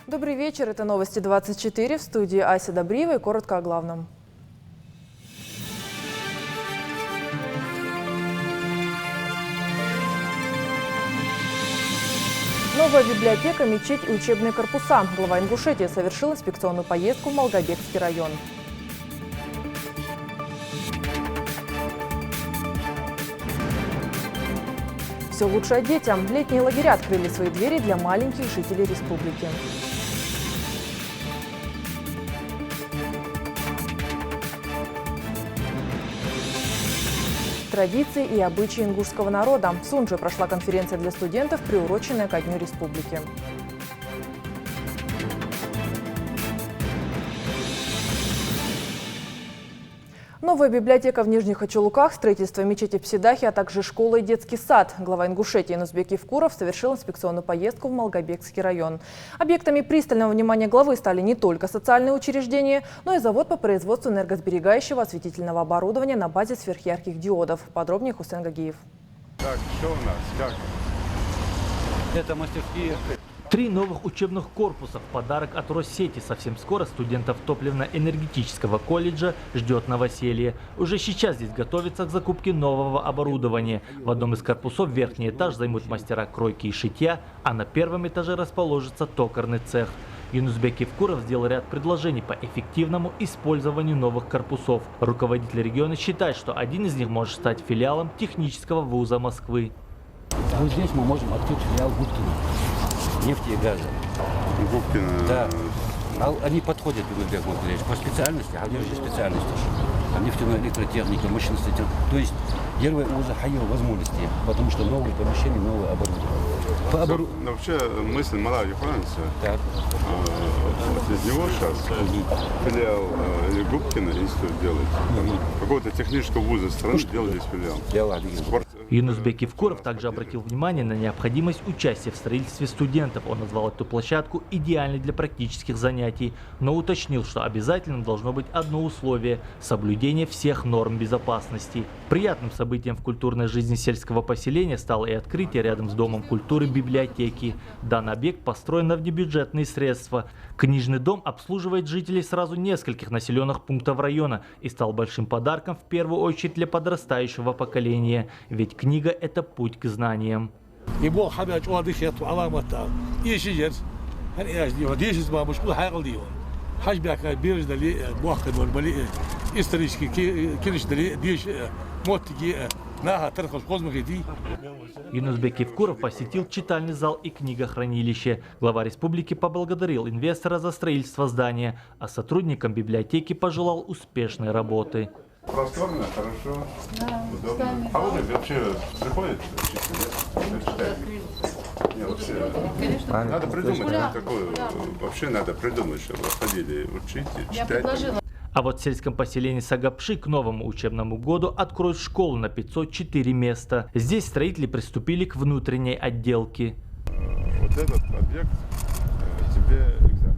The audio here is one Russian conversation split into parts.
Добрый вечер, это новости 24 в студии Ася Добриева и коротко о главном. Новая библиотека, мечеть и учебные корпуса. Глава Ингушетии совершил инспекционную поездку в Малгобекский район. Все лучшее детям. Летние лагеря открыли свои двери для маленьких жителей республики. Традиции и обычаи ингушского народа. В Сунже прошла конференция для студентов, приуроченная ко Дню Республики. Новая библиотека в Нижних Ачалуках, строительство мечети в Псидахе, а также школа и детский сад. Глава Ингушетии Нузбек Евкуров совершил инспекционную поездку в Малгобекский район. Объектами пристального внимания главы стали не только социальные учреждения, но и завод по производству энергосберегающего осветительного оборудования на базе сверхярких диодов. Подробнее Хусен Гагиев. Так, что у нас? Как? Это мастерские. 3 новых учебных корпуса в подарок от Россети. Совсем скоро студентов топливно-энергетического колледжа ждет новоселье. Уже сейчас здесь готовятся к закупке нового оборудования. В одном из корпусов верхний этаж займут мастера кройки и шитья, а на первом этаже расположится токарный цех. Юнузбек Евкуров сделал ряд предложений по эффективному использованию новых корпусов. Руководитель региона считает, что один из них может стать филиалом технического вуза Москвы. Вот здесь мы можем открыть филиал Губкина. Нефти и газа. Губкина. Да. Они подходят, Юнузбек Мухаммедович, по специальности, а у них же специальность тоже. Нефтяная электротехника, машинная техника. То есть первое уже хаил возможности, потому что новые помещения, новое оборудование. Вообще мысль молодая Франция. Так. Вот из него сейчас филиал или Губкина институт делать. Какого-то технического вуза страны делать здесь филиал. Юнузбек Евкуров также обратил внимание на необходимость участия в строительстве студентов. Он назвал эту площадку идеальной для практических занятий, но уточнил, что обязательным должно быть одно условие – соблюдение всех норм безопасности. Приятным событием в культурной жизни сельского поселения стало и открытие рядом с Домом культуры библиотеки. Данный объект построен на внебюджетные средства. Книжный дом обслуживает жителей сразу нескольких населенных пунктов района и стал большим подарком в первую очередь для подрастающего поколения. Ведь книга – это путь к знаниям. Юнузбек Евкуров посетил читальный зал и книгохранилище. Глава республики поблагодарил инвестора за строительство здания, а сотрудникам библиотеки пожелал успешной работы. Просторно, хорошо, да, удобно. А вы вообще приходите читать? Нет, вообще, конечно. Надо придумать такое. Вообще надо придумать, чтобы ходили учить, читать. А вот в сельском поселении Сагапши к новому учебному году откроют школу на 504 места. Здесь строители приступили к внутренней отделке. Вот этот объект тебе экзамен.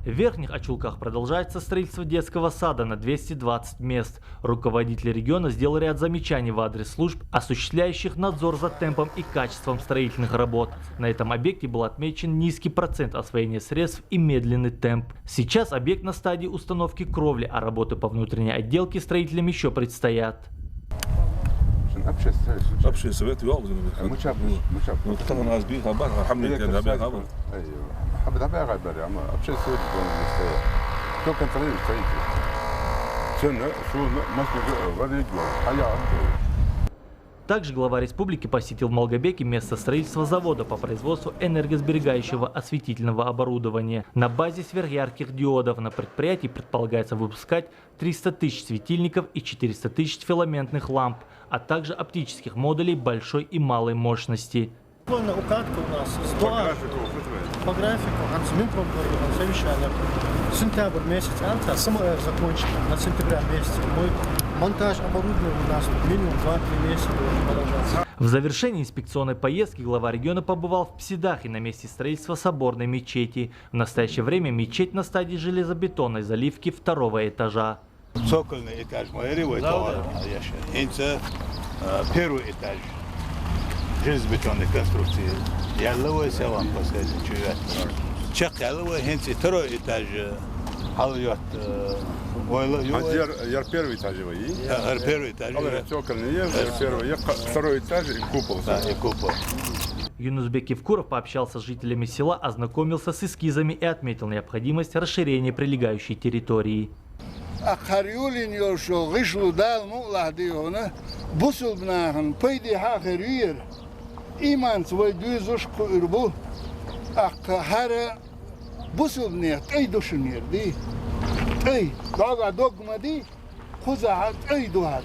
В Верхних Ачулках продолжается строительство детского сада на 220 мест. Руководитель региона сделал ряд замечаний в адрес служб, осуществляющих надзор за темпом и качеством строительных работ. На этом объекте был отмечен низкий процент освоения средств и медленный темп. Сейчас объект на стадии установки кровли, а работы по внутренней отделке строителям еще предстоят. Общий совет вел. Кто контролирует строительство? Также глава республики посетил в Малгобеке место строительства завода по производству энергосберегающего осветительного оборудования. На базе сверхярких диодов на предприятии предполагается выпускать 300 тысяч светильников и 400 тысяч филаментных ламп, а также оптических модулей большой и малой мощности. Укладка у нас по графику, совещание. Сентябрь месяц, СМР закончено на сентября месяце. Монтаж оборудования у нас минимум 2-3 месяца будет продолжаться. В завершении инспекционной поездки глава региона побывал в Псидахе на месте строительства соборной мечети. В настоящее время мечеть на стадии железобетонной заливки 2-го этажа. Цокольный этаж первый этаж железобетонной конструкции. Яловой салон, последний, чакалы ва хенси второй этаж. Халыят. Яр первый этаж его и? Первый этаж. Цокольный яр первый, второй этаж и купол. Да, и купол. Юнусбек Евкуров пообщался с жителями села, ознакомился с эскизами и отметил необходимость расширения прилегающей территории. أخريولين يوشو غشلو دال مقلع ديونا بوصل بناهن بيدي حاخرير إيمان سوي دوزوش كوربو أخهارا بوصل بنيت أي دوشنير دي أي دعا دوغما دي خوزا أي دوهات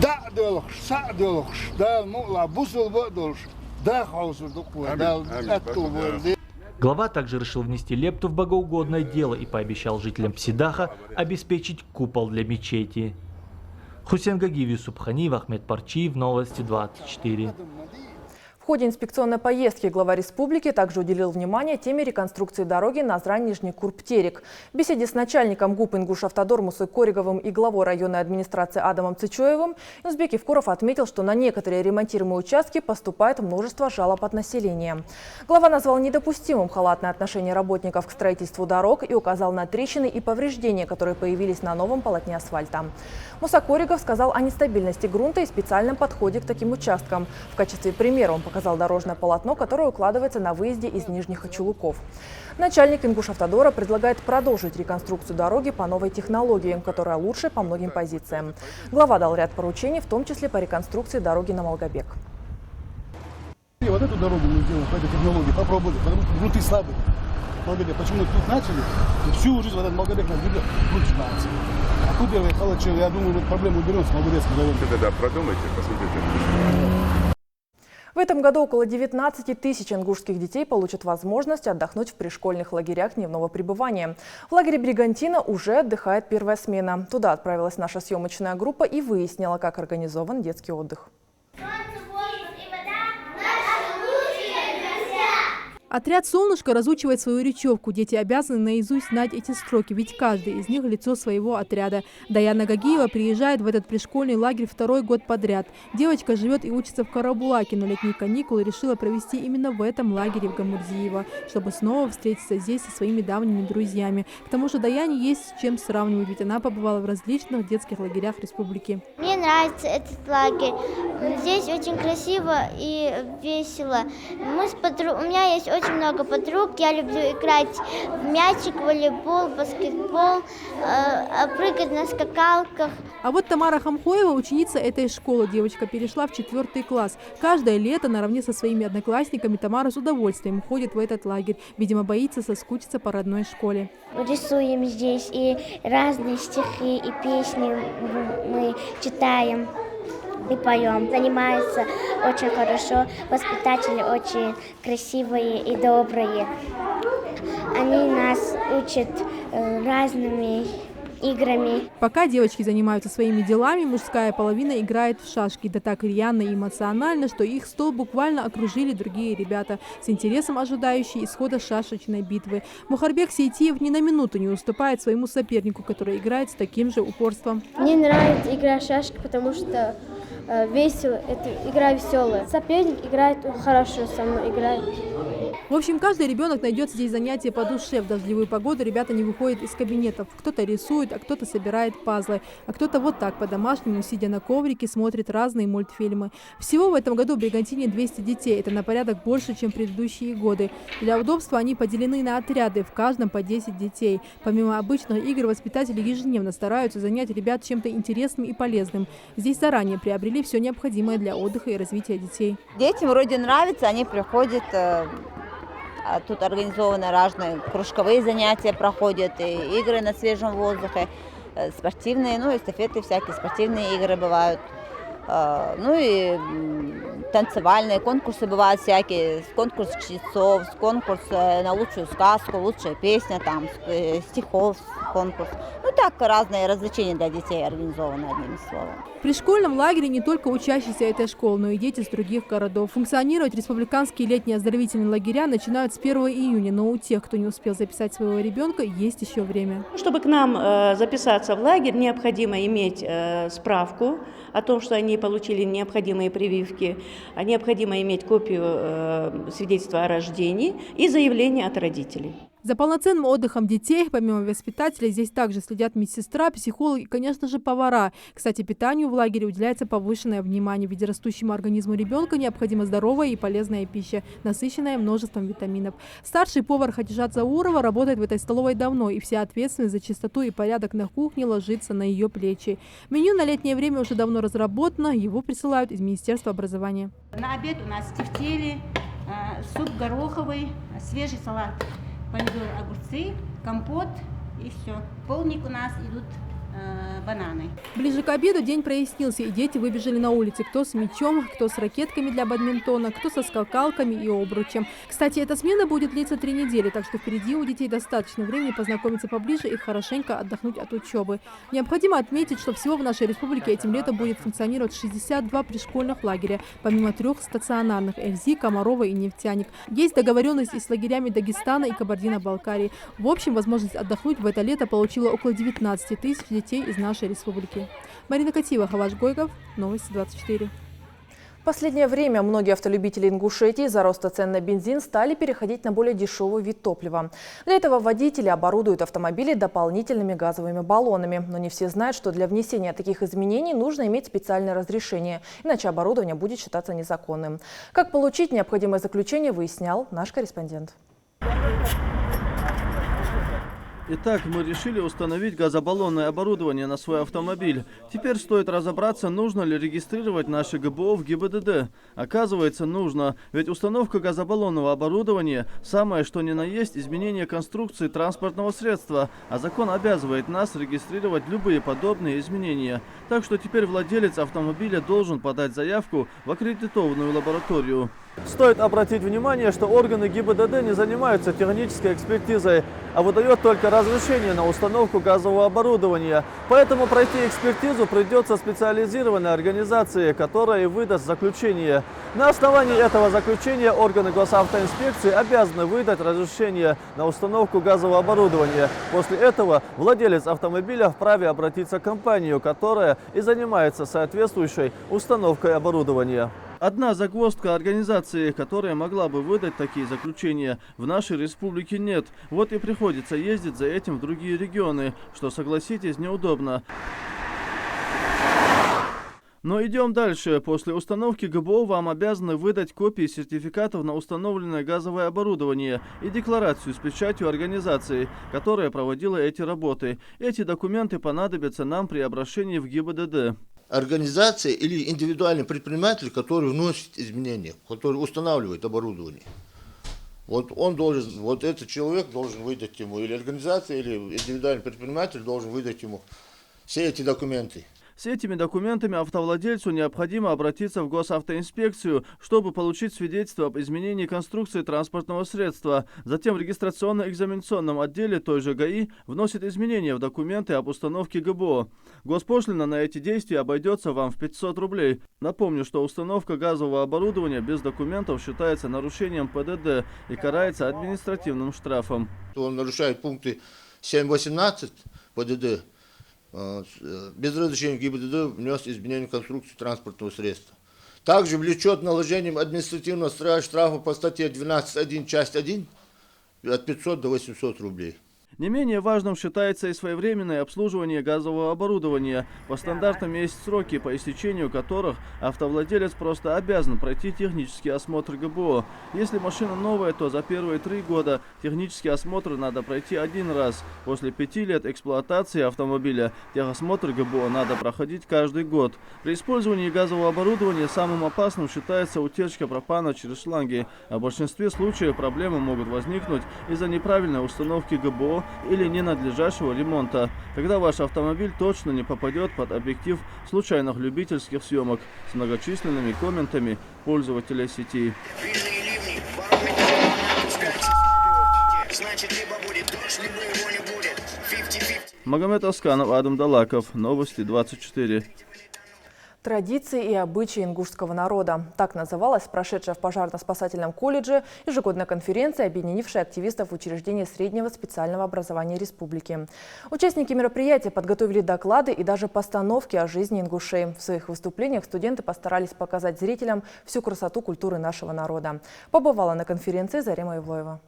دع دولخش سع دولخش دال مقلع بوصل بقدولش دا خوصر دوكوا دال أتو بردي. Глава также решил внести лепту в богоугодное дело и пообещал жителям Псидаха обеспечить купол для мечети. Хусейн Гагиев, Юсуп Ханиев, Ахмед Парчиев, Новости 24. В ходе инспекционной поездки глава республики также уделил внимание теме реконструкции дороги Назрань-Нижний Курб-Терек. В беседе с начальником ГУП «Ингушавтодор» Мусой Кориговым и главой районной администрации Адамом Цычоевым Юнусбек Евкуров отметил, что на некоторые ремонтируемые участки поступает множество жалоб от населения. Глава назвал недопустимым халатное отношение работников к строительству дорог и указал на трещины и повреждения, которые появились на новом полотне асфальта. Муса Коригов сказал о нестабильности грунта и специальном подходе к таким участкам. В качестве примера он показал дорожное полотно, которое укладывается на выезде из Нижних Ачулуков. Начальник Ингушавтодора предлагает продолжить реконструкцию дороги по новой технологии, которая лучше по многим позициям. Глава дал ряд поручений, в том числе по реконструкции дороги на Малгобек. И вот эту дорогу мы сделаем по этой технологии, попробовали, потому что грунты слабые. Малгобек, почему тут начали? Всю жизнь в этот Малгобек нас будет грунт знается. А тут делает Халачев, я думаю, вот проблему уберем с Малгобекским районом. Да, продумайте, посмотрите. В этом году около 19 тысяч ингушских детей получат возможность отдохнуть в пришкольных лагерях дневного пребывания. В лагере Бригантина уже отдыхает первая смена. Туда отправилась наша съемочная группа и выяснила, как организован детский отдых. Отряд «Солнышко» разучивает свою речевку. Дети обязаны наизусть знать эти строки, ведь каждый из них – лицо своего отряда. Даяна Гагиева приезжает в этот пришкольный лагерь второй год подряд. Девочка живет и учится в Карабулаке, но летние каникулы решила провести именно в этом лагере в Гамурзиево, чтобы снова встретиться здесь со своими давними друзьями. К тому же Даяне есть с чем сравнивать, ведь она побывала в различных детских лагерях республики. Мне нравится этот лагерь. Здесь очень красиво и весело. У меня есть очень много подруг. Я люблю играть в мячик, волейбол, баскетбол, прыгать на скакалках. А вот Тамара Хамхоева, ученица этой школы. Девочка перешла в 4 класс. Каждое лето наравне со своими одноклассниками Тамара с удовольствием ходит в этот лагерь. Видимо, боится соскучиться по родной школе. Рисуем здесь и разные стихи, и песни мы читаем и поем. Занимаются очень хорошо, воспитатели очень красивые и добрые. Они нас учат разными играми. Пока девочки занимаются своими делами, мужская половина играет в шашки. Да так рьяно и эмоционально, что их стол буквально окружили другие ребята, с интересом ожидающие исхода шашечной битвы. Мухарбек Сейтиев ни на минуту не уступает своему сопернику, который играет с таким же упорством. Мне нравится игра в шашки, потому что весело, это игра веселая. Соперник играет хорошо, со мной играет. В общем, каждый ребенок найдет здесь занятие по душе. В дождливую погоду ребята не выходят из кабинетов. Кто-то рисует, а кто-то собирает пазлы, а кто-то вот так по-домашнему, сидя на коврике, смотрит разные мультфильмы. Всего в этом году в Бригантине 200 детей. Это на порядок больше, чем в предыдущие годы. Для удобства они поделены на отряды, в каждом по 10 детей. Помимо обычных игр, воспитатели ежедневно стараются занять ребят чем-то интересным и полезным. Здесь заранее приобрели все необходимое для отдыха и развития детей. Детям вроде нравится, они приходят. Тут организованы разные кружковые занятия проходят, и игры на свежем воздухе, спортивные, эстафеты всякие, спортивные игры бывают. Ну и танцевальные конкурсы бывают всякие, конкурс чтецов, конкурс на лучшую сказку, лучшая песня, там, стихов конкурс. Так разные развлечения для детей организованы, одним словом. В пришкольном лагере не только учащиеся этой школы, но и дети с других городов. Функционировать республиканские летние оздоровительные лагеря начинают с 1 июня, но у тех, кто не успел записать своего ребенка, есть еще время. Чтобы к нам записаться в лагерь, необходимо иметь справку о том, что они получили необходимые прививки, необходимо иметь копию свидетельства о рождении и заявление от родителей. За полноценным отдыхом детей, помимо воспитателей, здесь также следят медсестра, психолог и, конечно же, повара. Кстати, питанию в лагере уделяется повышенное внимание, ведь растущему организму ребенка необходима здоровая и полезная пища, насыщенная множеством витаминов. Старший повар Хатижат Заурова работает в этой столовой давно, и вся ответственность за чистоту и порядок на кухне ложится на ее плечи. Меню на летнее время уже давно разработано, его присылают из Министерства образования. На обед у нас тефтели, суп гороховый, свежий салат. Помидоры, огурцы, компот и все. В полдник у нас идут бананы. Ближе к обеду день прояснился, и дети выбежали на улицы. Кто с мячом, кто с ракетками для бадминтона, кто со скакалками и обручем. Кстати, эта смена будет длиться 3 недели, так что впереди у детей достаточно времени познакомиться поближе и хорошенько отдохнуть от учебы. Необходимо отметить, что всего в нашей республике этим летом будет функционировать 62 пришкольных лагеря, помимо 3 стационарных – Эльзи, Комарова и Нефтяник. Есть договоренность и с лагерями Дагестана и Кабардино-Балкарии. В общем, возможность отдохнуть в это лето получила около 19 тысяч детей из нашей республики. Марина Катива, Хаваш Гойков, Новости 24. В последнее время многие автолюбители Ингушетии из-за роста цен на бензин стали переходить на более дешевый вид топлива. Для этого водители оборудуют автомобили дополнительными газовыми баллонами. Но не все знают, что для внесения таких изменений нужно иметь специальное разрешение, иначе оборудование будет считаться незаконным. Как получить необходимое заключение, выяснял наш корреспондент. Итак, мы решили установить газобаллонное оборудование на свой автомобиль. Теперь стоит разобраться, нужно ли регистрировать наши ГБО в ГИБДД. Оказывается, нужно, ведь установка газобаллонного оборудования – самое что ни на есть изменение конструкции транспортного средства, а закон обязывает нас регистрировать любые подобные изменения. Так что теперь владелец автомобиля должен подать заявку в аккредитованную лабораторию. Стоит обратить внимание, что органы ГИБДД не занимаются технической экспертизой, а выдает только разрешение на установку газового оборудования. Поэтому пройти экспертизу придется специализированной организации, которая и выдаст заключение. На основании этого заключения органы госавтоинспекции обязаны выдать разрешение на установку газового оборудования. После этого владелец автомобиля вправе обратиться к компанию, которая и занимается соответствующей установкой оборудования. Одна загвоздка организации, которая могла бы выдать такие заключения, в нашей республике нет. Вот и приходится ездить за этим в другие регионы, что, согласитесь, неудобно. Но идем дальше. После установки ГБО вам обязаны выдать копии сертификатов на установленное газовое оборудование и декларацию с печатью организации, которая проводила эти работы. Эти документы понадобятся нам при обращении в ГИБДД. Организация или индивидуальный предприниматель, который вносит изменения, который устанавливает оборудование. Вот он должен, вот этот человек должен выдать ему, или организация, или индивидуальный предприниматель должен выдать ему все эти документы. С этими документами автовладельцу необходимо обратиться в госавтоинспекцию, чтобы получить свидетельство об изменении конструкции транспортного средства. Затем в регистрационно-экзаменационном отделе той же ГАИ вносит изменения в документы об установке ГБО. Госпошлина на эти действия обойдется вам в 500 рублей. Напомню, что установка газового оборудования без документов считается нарушением ПДД и карается административным штрафом. Он нарушает пункты 7.18 ПДД. Без разрешения ГИБДД внес изменение конструкции транспортного средства. Также влечет наложением административного штрафа по статье 12.1, часть 1 от 500 до 800 рублей. Не менее важным считается и своевременное обслуживание газового оборудования. По стандартам есть сроки, по истечению которых автовладелец просто обязан пройти технический осмотр ГБО. Если машина новая, то за первые 3 года технический осмотр надо пройти 1 раз. После 5 лет эксплуатации автомобиля техосмотр ГБО надо проходить каждый год. При использовании газового оборудования самым опасным считается утечка пропана через шланги. А в большинстве случаев проблемы могут возникнуть из-за неправильной установки ГБО или ненадлежащего ремонта. Тогда ваш автомобиль точно не попадет под объектив случайных любительских съемок с многочисленными комментами пользователей сети. Магомед Асканов, Адам Далаков, Новости 24. Традиции и обычаи ингушского народа. Так называлась прошедшая в пожарно-спасательном колледже ежегодная конференция, объединившая активистов учреждений среднего специального образования республики. Участники мероприятия подготовили доклады и даже постановки о жизни ингушей. В своих выступлениях студенты постарались показать зрителям всю красоту культуры нашего народа. Побывала на конференции Зарема Ивлоева.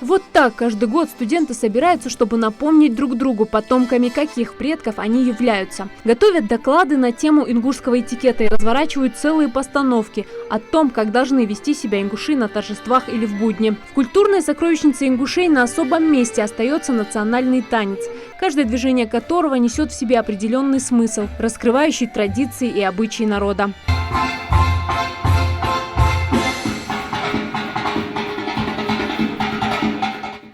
Вот так каждый год студенты собираются, чтобы напомнить друг другу, потомками каких предков они являются. Готовят доклады на тему ингушского этикета и разворачивают целые постановки о том, как должны вести себя ингуши на торжествах или в будни. В культурной сокровищнице ингушей на особом месте остается национальный танец, каждое движение которого несет в себе определенный смысл, раскрывающий традиции и обычаи народа.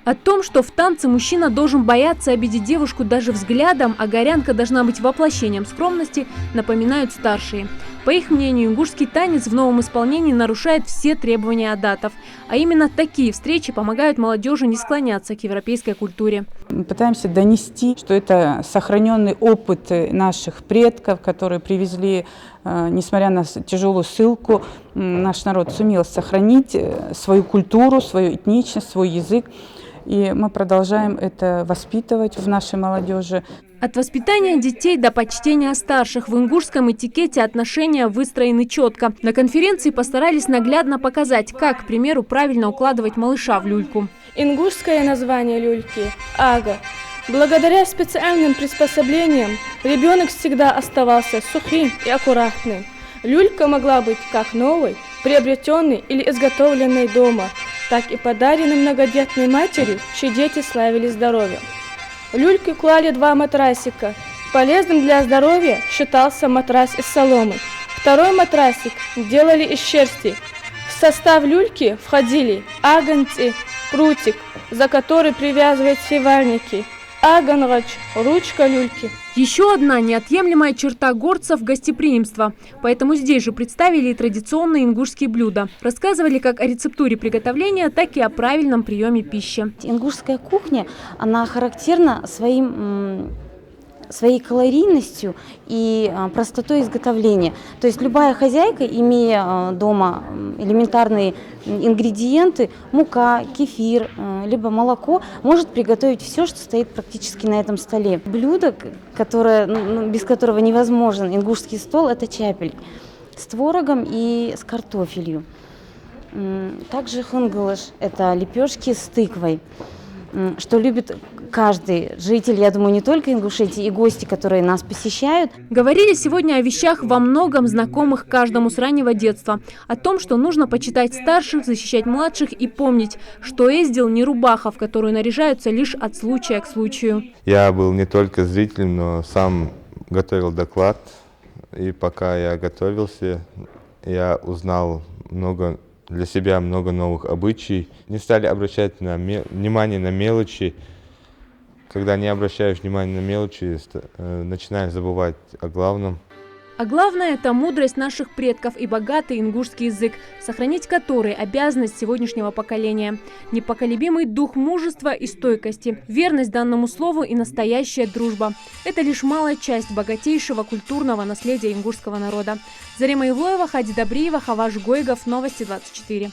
О том, что в танце мужчина должен бояться обидеть девушку даже взглядом, а горянка должна быть воплощением скромности, напоминают старшие. По их мнению, ингушский танец в новом исполнении нарушает все требования адатов. А именно такие встречи помогают молодежи не склоняться к европейской культуре. Мы пытаемся донести, что это сохраненный опыт наших предков, которые привезли, несмотря на тяжелую ссылку, наш народ сумел сохранить свою культуру, свою этничность, свой язык. И мы продолжаем это воспитывать в нашей молодежи. От воспитания детей до почтения старших в ингушском этикете отношения выстроены четко. На конференции постарались наглядно показать, как, к примеру, правильно укладывать малыша в люльку. Ингушское название люльки – ага. Благодаря специальным приспособлениям ребенок всегда оставался сухим и аккуратным. Люлька могла быть как новой, приобретенной или изготовленной дома, так и подаренной многодетной матерью, чьи дети славили здоровьем. В люльку клали 2 матрасика. Полезным для здоровья считался матрас из соломы. Второй матрасик делали из шерсти. В состав люльки входили агонцы, прутик, за который привязывают фивальники, агонрач, ручка люльки. Еще одна неотъемлемая черта горцев – гостеприимство. Поэтому здесь же представили и традиционные ингушские блюда. Рассказывали как о рецептуре приготовления, так и о правильном приеме пищи. Ингушская кухня, она характерна своей калорийностью и простотой изготовления. То есть любая хозяйка, имея дома элементарные ингредиенты, мука, кефир, либо молоко, может приготовить все, что стоит практически на этом столе. Блюдо, без которого невозможен ингушский стол, это чапель с творогом и с картофелью. Также хынгалыш – это лепешки с тыквой, что любит каждый житель, я думаю, не только Ингушетии, и гости, которые нас посещают. Говорили сегодня о вещах во многом знакомых каждому с раннего детства. О том, что нужно почитать старших, защищать младших и помнить, что эздил не рубаха, в которую наряжаются лишь от случая к случаю. Я был не только зрителем, но сам готовил доклад. И пока я готовился, я узнал для себя много новых обычаев. Не стали обращать внимание на мелочи. Когда не обращаешь внимания на мелочи, начинаешь забывать о главном. А главное – это мудрость наших предков и богатый ингушский язык, сохранить который – обязанность сегодняшнего поколения. Непоколебимый дух мужества и стойкости, верность данному слову и настоящая дружба – это лишь малая часть богатейшего культурного наследия ингушского народа. Зарема Ивлоева, Хади Добриева, Хаваш Гойгов, Новости 24.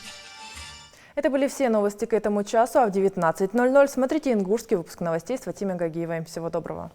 Это были все новости к этому часу, а в 19:00 смотрите ингушский выпуск новостей с Фатимой Гагиевой. Всего доброго.